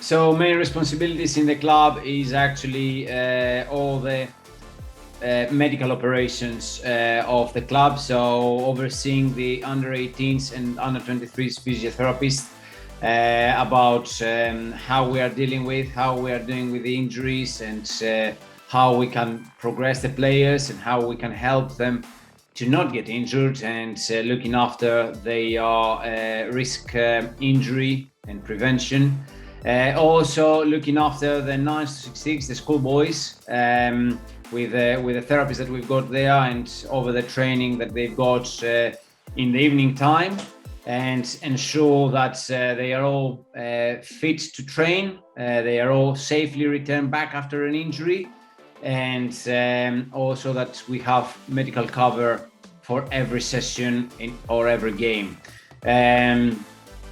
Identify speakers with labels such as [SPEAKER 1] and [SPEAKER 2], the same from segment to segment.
[SPEAKER 1] So main responsibilities in the club is actually all the medical operations of the club. So overseeing the under 18s and under 23s physiotherapists about how we are dealing with, how we are doing with the injuries, and how we can progress the players and how we can help them to not get injured, and looking after their risk injury and prevention. Also looking after the 9s to 16s, the schoolboys, with the therapists that we've got there, and over the training that they've got in the evening time, and ensure that they are all fit to train, they are all safely returned back after an injury, and also that we have medical cover for every session or every game.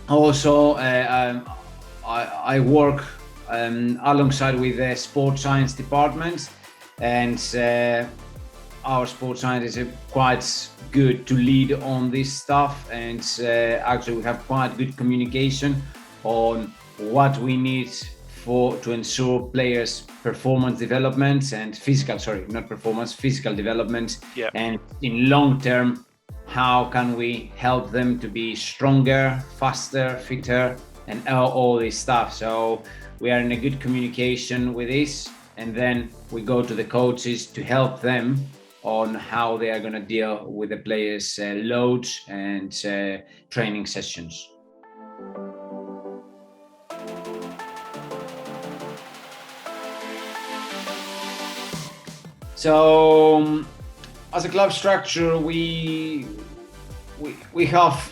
[SPEAKER 1] Also, I work alongside with the sports science department, and our sports scientists are quite good to lead on this stuff, and actually we have quite good communication on what we need to ensure players' performance development and physical development.
[SPEAKER 2] Yeah.
[SPEAKER 1] And in long term, how can we help them to be stronger, faster, fitter, and all this stuff. So we are in a good communication with this, and then we go to the coaches to help them on how they are going to deal with the players' load and training sessions. So as a club structure, we have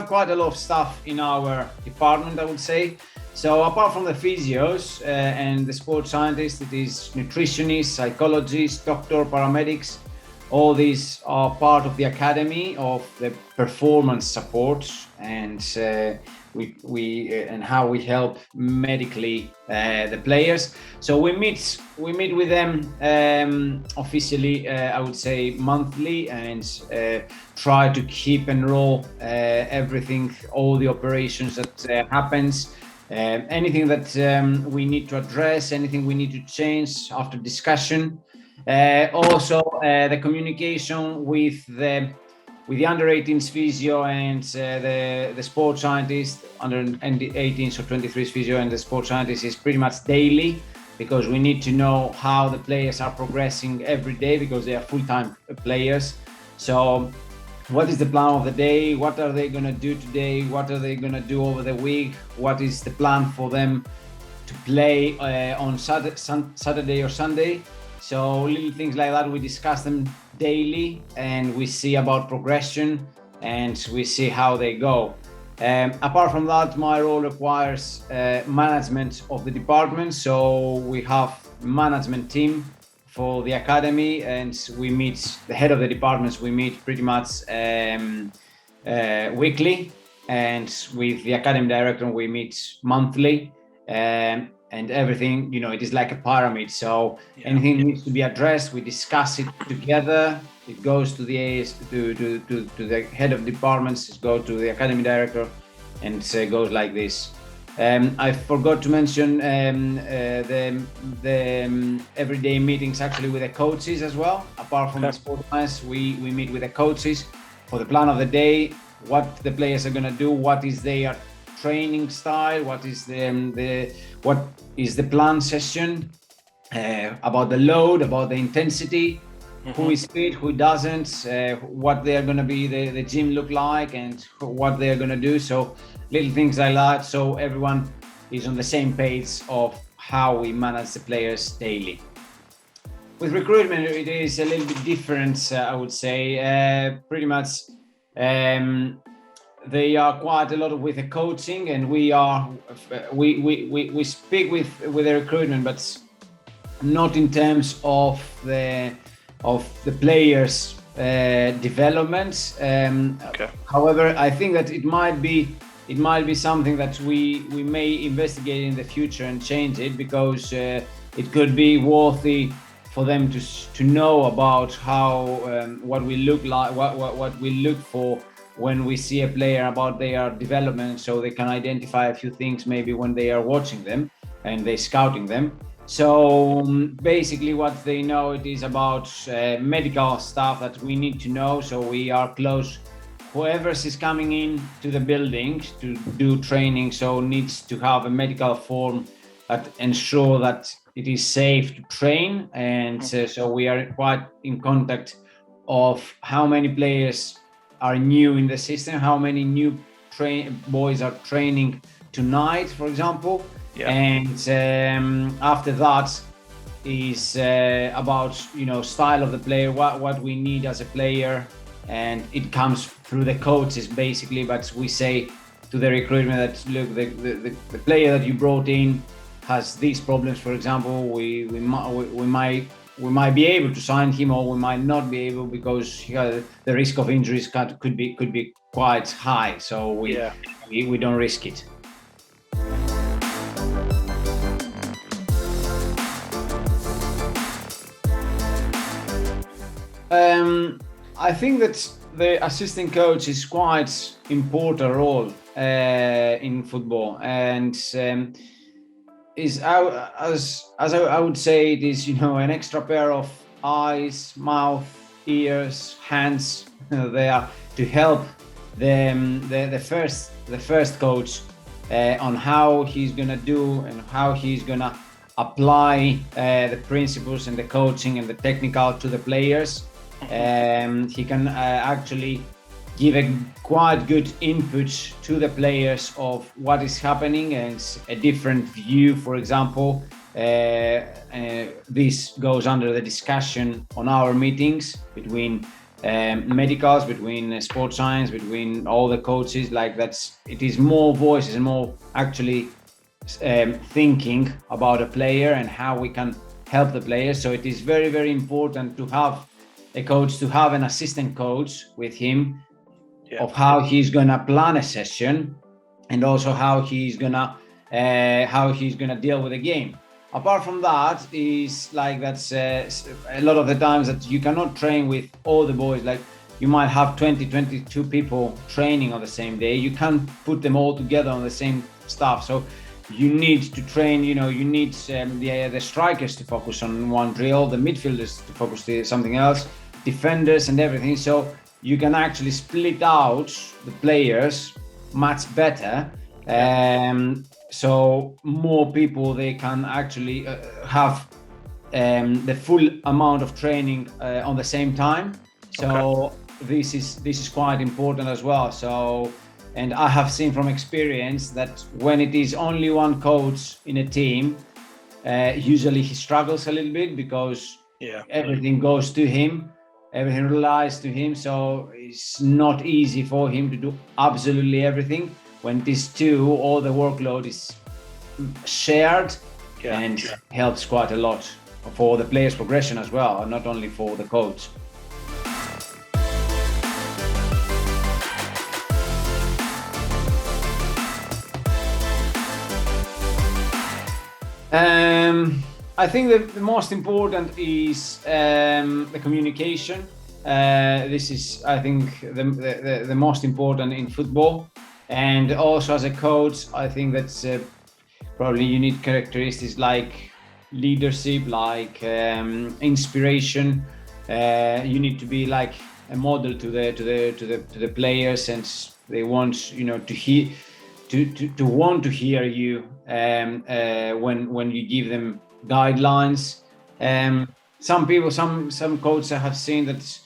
[SPEAKER 1] quite a lot of stuff in our department, I would say. So apart from the physios and the sports scientists, it is nutritionists, psychologists, doctor, paramedics. All these are part of the academy of the performance support, and and how we help medically the players. So we meet with them officially, I would say monthly, and try to keep and roll everything, all the operations that happens. Anything that we need to address, anything we need to change after discussion. Also, the communication with the under 18s physio and the sports scientist, under 18s or 23s physio and the sports scientist is pretty much daily, because we need to know how the players are progressing every day, because they are full-time players. So what is the plan of the day? What are they going to do today? What are they going to do over the week? What is the plan for them to play on Saturday or Sunday? So little things like that, we discuss them daily, and we see about progression, and we see how they go. Apart from that, my role requires management of the department. So we have management team for the academy, and we meet, the head of the departments, we meet pretty much weekly, and with the academy director we meet monthly, and everything, it is like a pyramid. So anything needs to be addressed, we discuss it together. It goes to the to the head of departments, it goes to the academy director, and it goes like this. I forgot to mention the everyday meetings actually with the coaches as well. Apart from the sports science, we meet with the coaches for the plan of the day, what the players are going to do, what is their training style, what is the plan session, about the load, about the intensity, who is fit, who doesn't, what they are going to be, the gym look like, and what they are going to do. So little things like that, so everyone is on the same page of how we manage the players daily. With recruitment, it is a little bit different, I would say. Pretty much they are quite a lot with the coaching, and we speak with the recruitment, but not in terms of the players' development. However, I think that it might be something that we may investigate in the future and change it, because it could be worthy for them to know about how what we look like, what we look for when we see a player about their development, so they can identify a few things maybe when they are watching them and they scouting them. So basically what they know, it is about medical stuff that we need to know. So we are close, whoever is coming in to the building to do training, so needs to have a medical form that ensure that it is safe to train. And so we are quite in contact of how many players are new in the system, how many new boys are training tonight, for example. Yeah. And after that is about style of the player, what we need as a player, and it comes through the coaches basically. But we say to the recruitment that, look, the player that you brought in has these problems, for example. We might be able to sign him, or we might not be able, because the risk of injuries could be quite high. So we don't risk it. I think that the assistant coach is quite important role in football, and is as I would say, it is an extra pair of eyes, mouth, ears, hands there to help the first coach on how he's gonna do and how he's gonna apply the principles and the coaching and the technical to the players. He can actually give a quite good input to the players of what is happening and a different view. For example, this goes under the discussion on our meetings between medicals, between sports science, between all the coaches. Like it is more voices and more actually thinking about a player and how we can help the player. So it is very, very important to have a coach, to have an assistant coach with him, of how he's gonna plan a session, and also how he's gonna deal with the game. Apart from that, is like that's a lot of the times that you cannot train with all the boys. Like you might have 22 people training on the same day. You can't put them all together on the same stuff. So you need to train, you need the strikers to focus on one drill, the midfielders to focus on something else, defenders and everything. So you can actually split out the players much better. So more people, they can actually have the full amount of training on the same time. So this is quite important as well. So, and I have seen from experience that when it is only one coach in a team, usually he struggles a little bit, because everything goes to him, everything relies to him. So it's not easy for him to do absolutely everything. When it is two, all the workload is shared and helps quite a lot for the player's progression as well, not only for the coach. I think that the most important is the communication. This is, I think, the most important in football. And also as a coach, I think that's probably unique characteristics like leadership, like inspiration. You need to be like a model to the players, and they want to want to hear you when you give them guidelines. Some people, some coaches I have seen that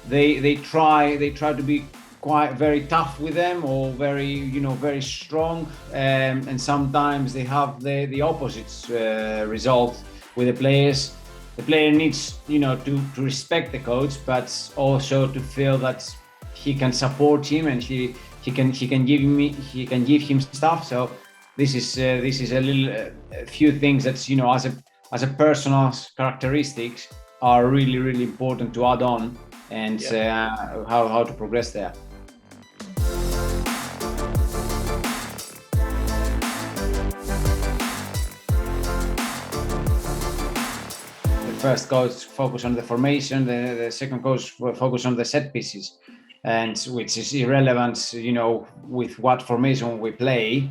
[SPEAKER 1] they try to be quite very tough with them, or very strong, and sometimes they have the opposite result with the players. The player needs to respect the coach, but also to feel that he can support him and he can give him stuff. So this is a few things that as a personal characteristics are really important to add on, and how to progress there. The first coach focus on the formation, the second coach focus on the set pieces. and which is irrelevant, with what formation we play.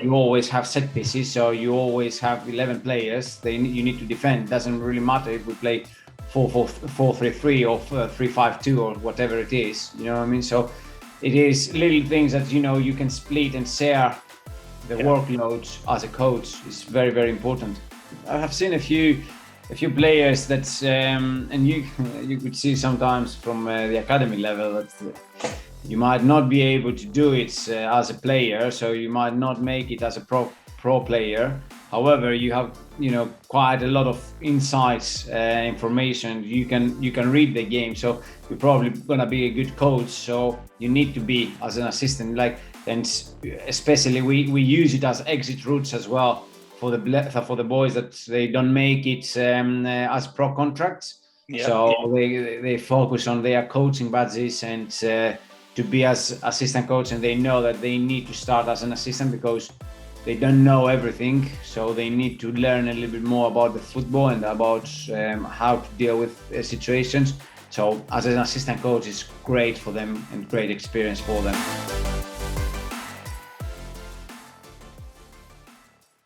[SPEAKER 1] You always have set pieces, so you always have 11 players. You need to defend. It doesn't really matter if we play 4-4-3-3 or 3-5-2 or whatever it is. You know what I mean? So it is little things that you can split and share the workload as a coach is very, very important. I have seen a few players that, and you could see sometimes from the academy level that you might not be able to do it as a player, so you might not make it as a pro player. However, you have quite a lot of insights, information. You can read the game, so you're probably gonna be a good coach. So you need to be as an assistant, and especially we use it as exit routes as well for the boys that they don't make it as pro contracts. So they focus on their coaching badges and to be as assistant coach, and they know that they need to start as an assistant because they don't know everything, so they need to learn a little bit more about the football and about how to deal with situations. So as an assistant coach, it's great for them and great experience for them.